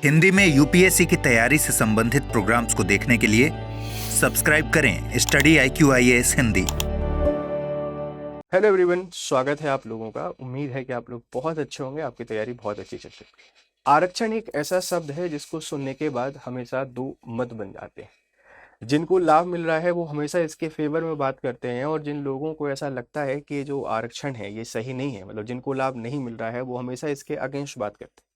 हिंदी में यूपीएससी की तैयारी से संबंधित प्रोग्राम्स को देखने के लिए सब्सक्राइब करें study IQIAS Hindi. Hello everyone, स्वागत है आप लोगों का। उम्मीद है कि आप लोग बहुत अच्छे होंगे, आपकी तैयारी बहुत अच्छी चल रही है। आरक्षण एक ऐसा शब्द है जिसको सुनने के बाद हमेशा दो मत बन जाते हैं। जिनको लाभ मिल रहा है वो हमेशा इसके फेवर में बात करते हैं, और जिन लोगों को ऐसा लगता है कि जो आरक्षण है ये सही नहीं है, मतलब जिनको लाभ नहीं मिल रहा है, वो हमेशा इसके अगेंस्ट बात करते हैं।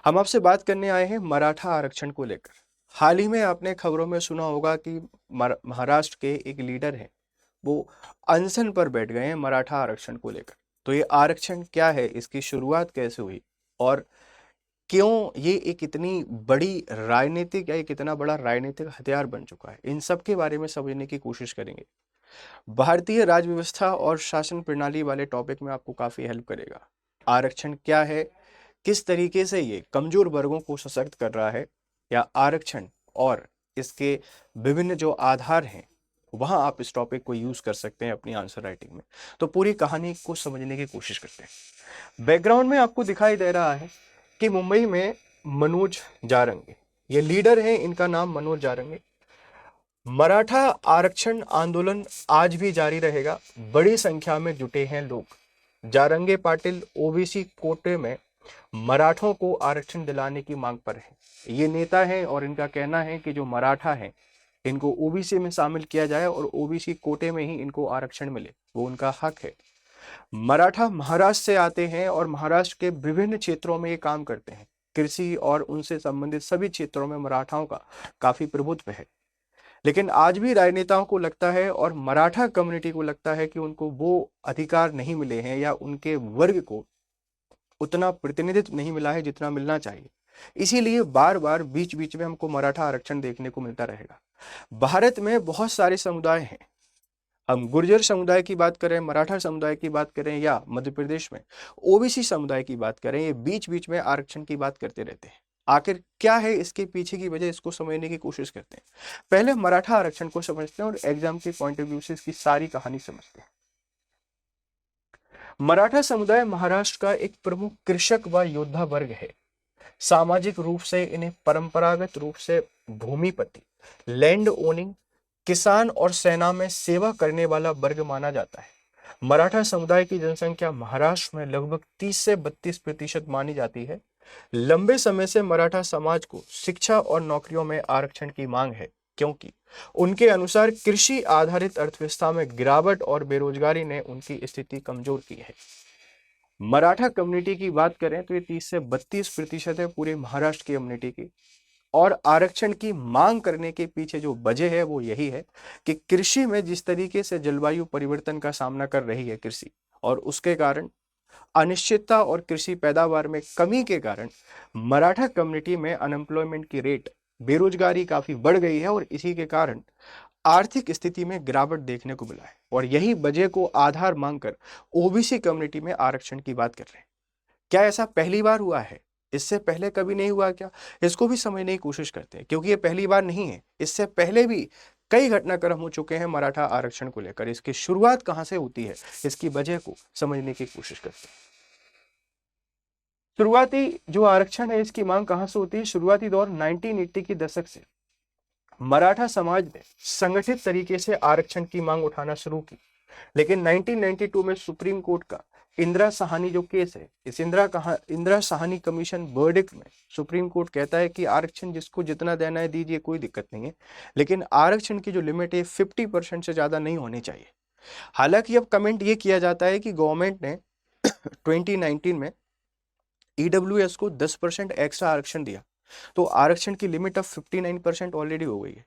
हम आपसे बात करने आए हैं मराठा आरक्षण को लेकर। हाल ही में आपने खबरों में सुना होगा कि महाराष्ट्र के एक लीडर हैं, वो अनशन पर बैठ गए हैं मराठा आरक्षण को लेकर। तो ये आरक्षण क्या है, इसकी शुरुआत कैसे हुई, और क्यों ये एक इतनी बड़ी राजनीतिक या एक इतना बड़ा राजनीतिक हथियार बन चुका है, इन सब के बारे में समझने की कोशिश करेंगे। भारतीय राज्य व्यवस्था और शासन प्रणाली वाले टॉपिक में आपको काफी हेल्प करेगा। आरक्षण क्या है, किस तरीके से ये कमजोर वर्गों को सशक्त कर रहा है, या आरक्षण और इसके विभिन्न जो आधार हैं वहां आप इस टॉपिक को यूज कर सकते हैं अपनी आंसर राइटिंग में। तो पूरी कहानी को समझने की कोशिश करते हैं। बैकग्राउंड में आपको दिखाई दे रहा है कि मुंबई में मनोज जारंगे ये लीडर हैं, इनका नाम मनोज जारंगे। मराठा आरक्षण आंदोलन आज भी जारी रहेगा। बड़ी संख्या में जुटे हैं लोग। जारंगे पाटिल ओबीसी कोटे में मराठों को आरक्षण दिलाने की मांग पर है। ये नेता हैं और इनका कहना है कि जो मराठा हैं इनको ओबीसी में शामिल किया जाए और ओबीसी कोटे में ही इनको आरक्षण मिले, वो उनका हक है। मराठा महाराष्ट्र से आते हैं और महाराष्ट्र के विभिन्न क्षेत्रों में ये काम करते हैं। कृषि और उनसे संबंधित सभी क्षेत्रों में मराठाओं का काफी प्रभुत्व है। लेकिन आज भी राजनेताओं को लगता है और मराठा कम्युनिटी को लगता है कि उनको वो अधिकार नहीं मिले हैं, या उनके वर्ग को उतना प्रतिनिधित्व नहीं मिला है जितना मिलना चाहिए। इसीलिए बार बार बीच बीच में हमको मराठा आरक्षण देखने को मिलता रहेगा। भारत में बहुत सारे समुदाय हैं। हम गुर्जर समुदाय की बात करें, मराठा समुदाय की बात करें, या मध्य प्रदेश में ओबीसी समुदाय की बात करें, ये बीच बीच में आरक्षण की बात करते रहते हैं। आखिर क्या है इसके पीछे की वजह, इसको समझने की कोशिश करते हैं। पहले मराठा आरक्षण को समझते हैं और एग्जाम के पॉइंट ऑफ व्यू से इसकी सारी कहानी समझते हैं। मराठा समुदाय महाराष्ट्र का एक प्रमुख कृषक व योद्धा वर्ग है। सामाजिक रूप से इन्हें परंपरागत रूप से भूमिपति, लैंड ओनिंग, किसान और सेना में सेवा करने वाला वर्ग माना जाता है। मराठा समुदाय की जनसंख्या महाराष्ट्र में लगभग 30 से 32% मानी जाती है। लंबे समय से मराठा समाज को शिक्षा और नौकरियों में आरक्षण की मांग है, क्योंकि उनके अनुसार कृषि आधारित अर्थव्यवस्था में गिरावट और बेरोजगारी ने उनकी स्थिति कमजोर की है। मराठा कम्युनिटी की बात करें तो ये 30 से 32% है पूरे महाराष्ट्र की कम्युनिटी की। और आरक्षण की मांग करने के पीछे जो वजह है वो यही है कि कृषि में जिस तरीके से जलवायु परिवर्तन का सामना कर रही है कृषि, और उसके कारण अनिश्चितता और कृषि पैदावार में कमी के कारण मराठा कम्युनिटी में अनएम्प्लॉयमेंट की रेट, बेरोजगारी काफी बढ़ गई है, और इसी के कारण आर्थिक स्थिति में गिरावट देखने को मिला है। और यही वजह को आधार मांगकर ओबीसी कम्युनिटी में आरक्षण की बात कर रहे हैं। क्या ऐसा पहली बार हुआ है? इससे पहले कभी नहीं हुआ क्या? इसको भी समझने की कोशिश करते हैं, क्योंकि ये पहली बार नहीं है। इससे पहले भी कई घटनाक्रम हो चुके हैं मराठा आरक्षण को लेकर। इसकी शुरुआत कहां से होती है, इसकी वजह को समझने की कोशिश करते हैं। शुरुआती जो आरक्षण है इसकी मांग कहां से होती है? शुरुआती दौर 1980 के दशक से मराठा समाज ने संगठित तरीके से आरक्षण की मांग उठाना शुरू की। लेकिन 1992 में सुप्रीम कोर्ट का इंदिरा साहनी जो केस है, इस इंदिरा साहनी कमीशन वर्डिक्ट में सुप्रीम कोर्ट कहता है कि आरक्षण जिसको जितना देना है दीजिए, कोई दिक्कत नहीं है, लेकिन आरक्षण की जो लिमिट है 50% से ज्यादा नहीं होनी चाहिए। हालांकि अब कमेंट ये किया जाता है कि गवर्नमेंट ने 2019 में ईडब्ल्यूएस को 10% एक्स्ट्रा आरक्षण दिया, तो आरक्षण की लिमिट अब 59% ऑलरेडी हो गई है।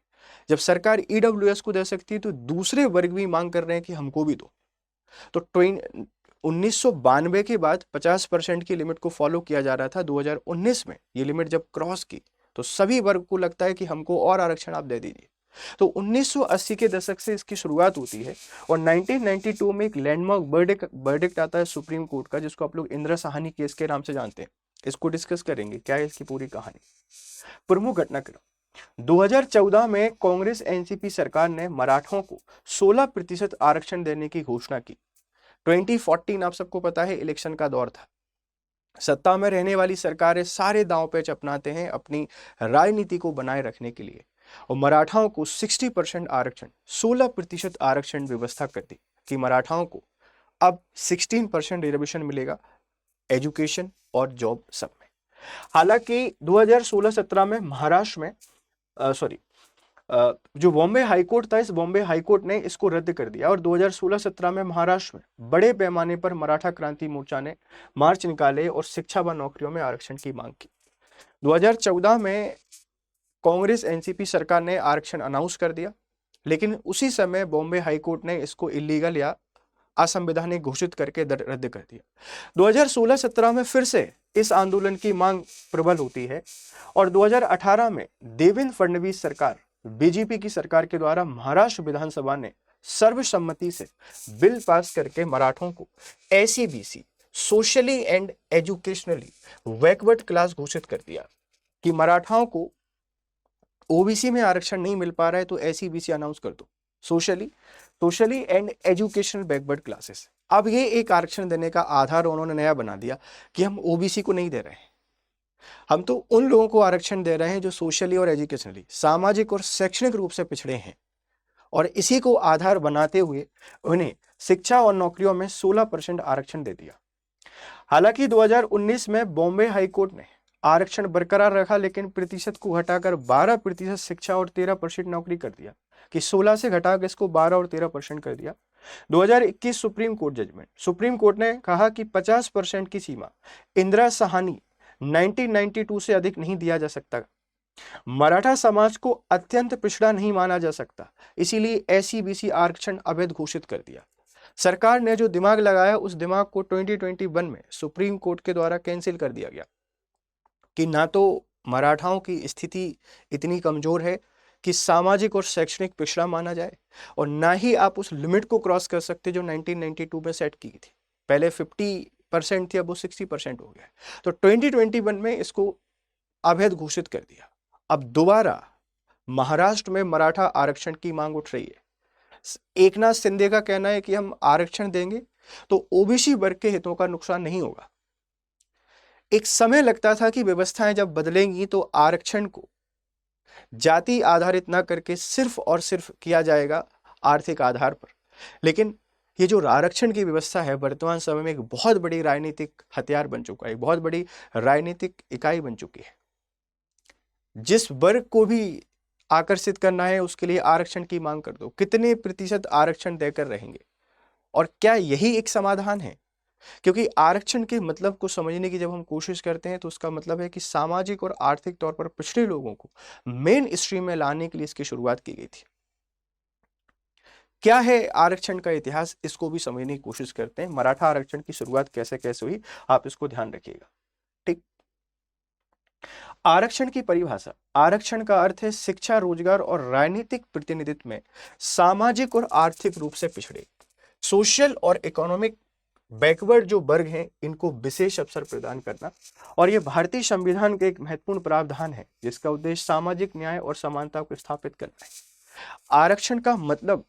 जब सरकार ईडब्ल्यूएस को दे सकती है तो दूसरे वर्ग भी मांग कर रहे हैं कि हमको भी दो। तो 1992 के बाद 50% की लिमिट को फॉलो किया जा रहा था। 2019 में ये लिमिट जब क्रॉस की तो सभी वर्ग को लगता है कि हमको और आरक्षण आप दे दीजिए। तो 1980 के दशक से इसकी शुरुआत होती है, और 1992 में एक लैंडमार्क वर्डिक्ट आता है सुप्रीम कोर्ट का, जिसको आप लोग इंदिरा साहनी केस के नाम से जानते हैं। इसको डिस्कस करेंगे, क्या है इसकी पूरी कहानी। प्रमुख घटनाक्रम 2014 में कांग्रेस एनसीपी सरकार ने मराठों को 16% आरक्षण देने की घोषणा की। 2014 आप सबको पता है इलेक्शन का दौर था। सत्ता में रहने वाली सरकारें सारे दांव पेच अपनाते हैं अपनी राजनीति को बनाए रखने के लिए, और मराठाओं को 60% आरक्षण, 16% आरक्षण व्यवस्था कर दी कि मराठाओं को अब 16% रिजर्वेशन मिलेगा एजुकेशन और जॉब सब में। हालांकि 2016-17 में महाराष्ट्र में जो बॉम्बे हाईकोर्ट था, इस बॉम्बे हाईकोर्ट ने इसको रद्द कर दिया और 2016-17 में महाराष्ट्र में बड़े पैमाने पर मराठा क्रांति मोर्चा ने मार्च निकाले और शिक्षा व नौकरियों में आरक्षण की मांग की। 2014 में कांग्रेस एनसीपी सरकार ने आरक्षण अनाउंस कर दिया, लेकिन उसी समय बॉम्बे हाईकोर्ट ने इसको इलीगल या असंवैधानिक घोषित करके रद्द कर दिया। 2016-17 में फिर से इस आंदोलन की मांग प्रबल होती है और 2018 में देवेंद्र फडणवीस सरकार, बीजेपी की सरकार के द्वारा महाराष्ट्र विधानसभा ने सर्वसम्मति से बिल पास करके मराठों को SC-BC, socially and educationally backward class घोषित कर दिया कि मराठाओं को ओबीसी में आरक्षण नहीं मिल पा रहा है तो एससी-बीसी अनाउंस कर दो, socially and educational backward classes. अब ये एक आरक्षण देने का आधार उन्होंने नया बना दिया कि हम ओबीसी को नहीं दे रहे हैं, हम तो उन लोगों को आरक्षण दे रहे हैं जो सोशली और एजुकेशनली, सामाजिक और शैक्षणिक रूप से पिछड़े हैं, और इसी को आधार बनाते हुए उन्हें शिक्षा और नौकरियों में 16% आरक्षण दे दिया। हालांकि 2019 में बॉम्बे हाईकोर्ट ने आरक्षण बरकरार रखा, लेकिन प्रतिशत को घटाकर 12% शिक्षा और 13% नौकरी कर दिया, कि 16 से घटाकर इसको 12 और 13% कर दिया। 2021 supreme court judgment, supreme court ने कहा कि 50% की सीमा इंदिरा साहनी 1992 से अधिक नहीं दिया जा सकता। मराठा समाज को अत्यंत पिछड़ा नहीं माना जा सकता, इसीलिए एससी-बीसी आरक्षण अवैध घोषित कर दिया। सरकार ने जो दिमाग लगाया उस दिमाग को 2021 में सुप्रीम कोर्ट के द्वारा कैंसिल कर दिया गया कि ना तो मराठाओं की स्थिति इतनी कमजोर है कि सामाजिक और शैक्षणिक पिछड़ा माना जाए, और ना ही आप उस लिमिट को क्रॉस कर सकते जो 1992 में सेट की थी। पहले 50% थी, अब वो 60% हो गया। तो 2021 में इसको अवैध घोषित कर दिया। अब दोबारा महाराष्ट्र में मराठा आरक्षण की मांग उठ रही है। एकनाथ शिंदे का कहना है कि हम आरक्षण देंगे तो ओबीसी वर्ग के हितों का नुकसान नहीं होगा। एक समय लगता था कि व्यवस्थाएं जब बदलेंगी तो आरक्षण को जाति आधारित ना करके सिर्फ और सिर्फ किया जाएगा आर्थिक आधार पर, लेकिन ये जो आरक्षण की व्यवस्था है वर्तमान समय में एक बहुत बड़ी राजनीतिक हथियार बन चुका है, एक बहुत बड़ी राजनीतिक इकाई बन चुकी है। जिस वर्ग को भी आकर्षित करना है उसके लिए आरक्षण की मांग कर दो, कितने प्रतिशत आरक्षण देकर रहेंगे, और क्या यही एक समाधान है? क्योंकि आरक्षण के मतलब को समझने की जब हम कोशिश करते हैं तो उसका मतलब है कि सामाजिक और आर्थिक तौर पर पिछड़े लोगों को मेन स्ट्रीम में लाने के लिए इसकी शुरुआत की गई थी। क्या है आरक्षण का इतिहास, इसको भी समझने की कोशिश करते हैं। मराठा आरक्षण की शुरुआत कैसे कैसे हुई, आप इसको ध्यान रखिएगा। ठीक, आरक्षण की परिभाषा, आरक्षण का अर्थ है शिक्षा, रोजगार और राजनीतिक प्रतिनिधित्व में सामाजिक और आर्थिक रूप से पिछड़े, सोशल और इकोनॉमिक बैकवर्ड जो वर्ग हैं इनको विशेष अवसर प्रदान करना, और यह भारतीय संविधान का एक महत्वपूर्ण प्रावधान है जिसका उद्देश्य सामाजिक न्याय और समानता को स्थापित करना है। आरक्षण का मतलब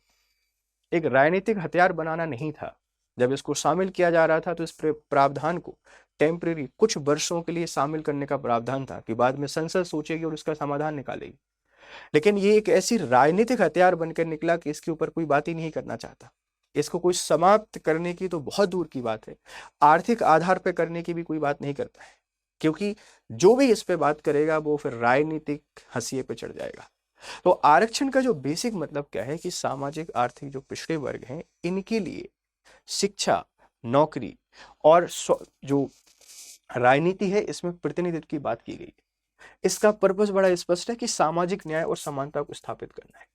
एक राजनीतिक हथियार बनाना नहीं था। जब इसको शामिल किया जा रहा था तो इस प्रावधान को टेम्परेरी कुछ वर्षों के लिए शामिल करने का प्रावधान था कि बाद में संसद सोचेगी और इसका समाधान निकालेगी, लेकिन ये एक ऐसी राजनीतिक हथियार बनकर निकला कि इसके ऊपर कोई बात ही नहीं करना चाहता। इसको कोई समाप्त करने की तो बहुत दूर की बात है, आर्थिक आधार पर करने की भी कोई बात नहीं करता है, क्योंकि जो भी इस पे बात करेगा वो फिर राजनीतिक हंसिए पे चढ़ जाएगा। तो आरक्षण का जो बेसिक मतलब क्या है कि सामाजिक आर्थिक जो पिछड़े वर्ग हैं इनके लिए शिक्षा, नौकरी और जो राजनीति है इसमें प्रतिनिधित्व की बात की गई है। इसका पर्पस बड़ा स्पष्ट है कि सामाजिक न्याय और समानता को स्थापित करना है।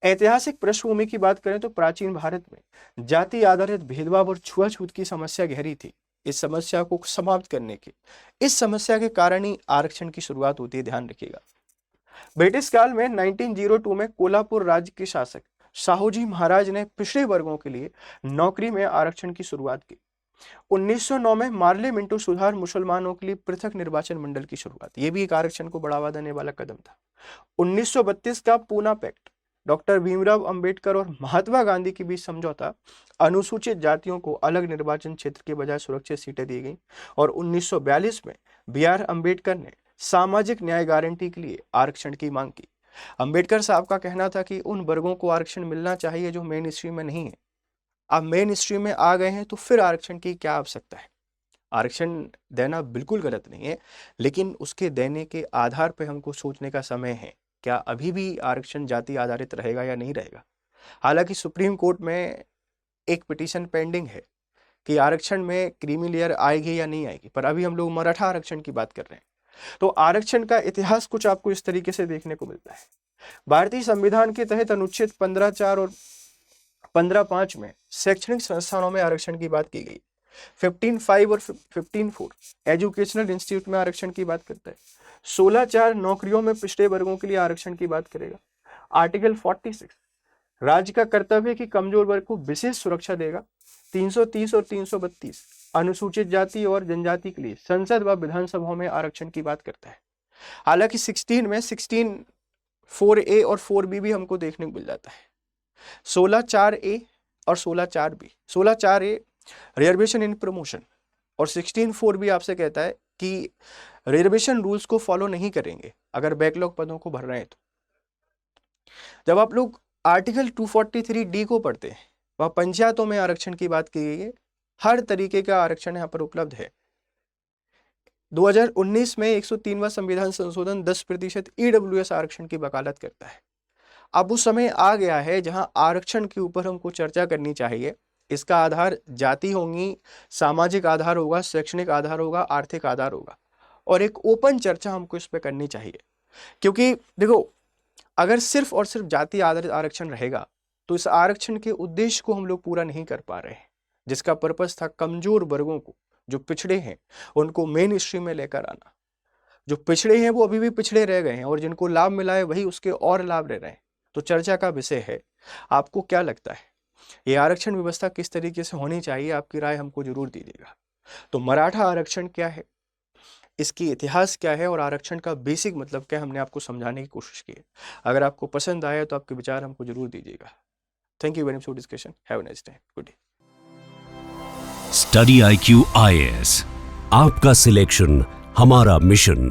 ऐतिहासिक पृष्ठभूमि की बात करें तो प्राचीन भारत में जाति आधारित भेदभाव और छुआछूत की समस्या गहरी थी। इस समस्या को समाप्त करने के, इस समस्या के कारण ही आरक्षण की शुरुआत होती है, ध्यान रखिएगा। ब्रिटिश काल में 1902 में कोल्हापुर राज्य के शासक साहूजी महाराज ने पिछड़े वर्गों के लिए नौकरी में आरक्षण की शुरुआत की। 1909 में मार्ले मिंटो सुधार मुसलमानों के लिए पृथक निर्वाचन मंडल की शुरुआत, यह भी एक आरक्षण को बढ़ावा देने वाला कदम था। 1932 का पूना पैक्ट डॉक्टर भीमराव अंबेडकर और महात्मा गांधी के बीच समझौता, अनुसूचित जातियों को अलग निर्वाचन क्षेत्र के बजाय सुरक्षित सीटें दी गई और 1942 में B.R. अम्बेडकर ने सामाजिक न्याय गारंटी के लिए आरक्षण की मांग की। अंबेडकर साहब का कहना था कि उन वर्गों को आरक्षण मिलना चाहिए जो मेन स्ट्रीम में नहीं है। अब मेन स्ट्रीम में आ गए हैं तो फिर आरक्षण की क्या आवश्यकता है। आरक्षण देना बिल्कुल गलत नहीं है, लेकिन उसके देने के आधार पर हमको सोचने का समय है, क्या अभी भी आरक्षण जाति आधारित रहेगा या नहीं रहेगा। हालांकि सुप्रीम कोर्ट में एक पिटीशन पेंडिंग है कि आरक्षण में क्रीमी लेयर आएगी या नहीं आएगी, पर अभी हम लोग मराठा आरक्षण की बात कर रहे हैं। तो आरक्षण का इतिहास कुछ आपको इस तरीके से देखने को मिलता है। भारतीय संविधान के तहत अनुच्छेद 15(4) और 15(5) में शैक्षणिक संस्थानों में आरक्षण की बात की गई। 15(5) और 15(4) एजुकेशनल इंस्टीट्यूट में आरक्षण की बात करता है। 16(4) नौकरियों में पिछड़े वर्गों के लिए आरक्षण की बात करेगा। आर्टिकल 46 राज्य का कर्तव्य है कि कमजोर वर्ग को विशेष सुरक्षा देगा। 330 और 332 अनुसूचित जाति और जनजाति के लिए संसद व विधानसभाओं में आरक्षण की बात करता है। हालांकि 16 में 16(4)A और 4B भी हमको देखने को मिल जाता है। 16(4)A और 16(4)B। 16(4)A reservation in promotion और 16(4)B आपसे कहता है कि रिजर्वेशन रूल्स को फॉलो नहीं करेंगे अगर बैकलॉग पदों को भर रहे हैं तो। जब आप लोग आर्टिकल 243D को पढ़ते हैं, वह पंचायतों में आरक्षण की बात की गई है। हर तरीके का आरक्षण यहाँ पर उपलब्ध है। 2019 में 103वां संविधान संशोधन 10% EWS आरक्षण की वकालत करता है। अब उस समय आ गया है जहां आरक्षण के ऊपर हमको चर्चा करनी चाहिए। इसका आधार जाति होंगी, सामाजिक आधार होगा, शैक्षणिक आधार होगा, आर्थिक आधार होगा, और एक ओपन चर्चा हमको इस पर करनी चाहिए। क्योंकि देखो, अगर सिर्फ और सिर्फ जाति आधारित आरक्षण रहेगा तो इस आरक्षण के उद्देश्य को हम लोग पूरा नहीं कर पा रहे हैं, जिसका पर्पस था कमजोर वर्गों को, जो पिछड़े हैं, उनको मेन स्ट्रीम में लेकर आना। जो पिछड़े हैं वो अभी भी पिछड़े रह गए हैं और जिनको लाभ मिला है वही उसके और लाभ ले रहे हैं। तो चर्चा का विषय है, आपको क्या लगता है ये आरक्षण व्यवस्था किस तरीके से होनी चाहिए? आपकी राय हमको जरूर दीजिएगा। तो मराठा आरक्षण क्या है, इसकी इतिहास क्या है और आरक्षण का बेसिक मतलब क्या है, हमने आपको समझाने की कोशिश की है। अगर आपको पसंद आया तो आपके विचार हमको जरूर दीजिएगा। Thank you very much for discussion. Have a nice day. Good day. Study IQ IAS, आपका सिलेक्शन हमारा मिशन।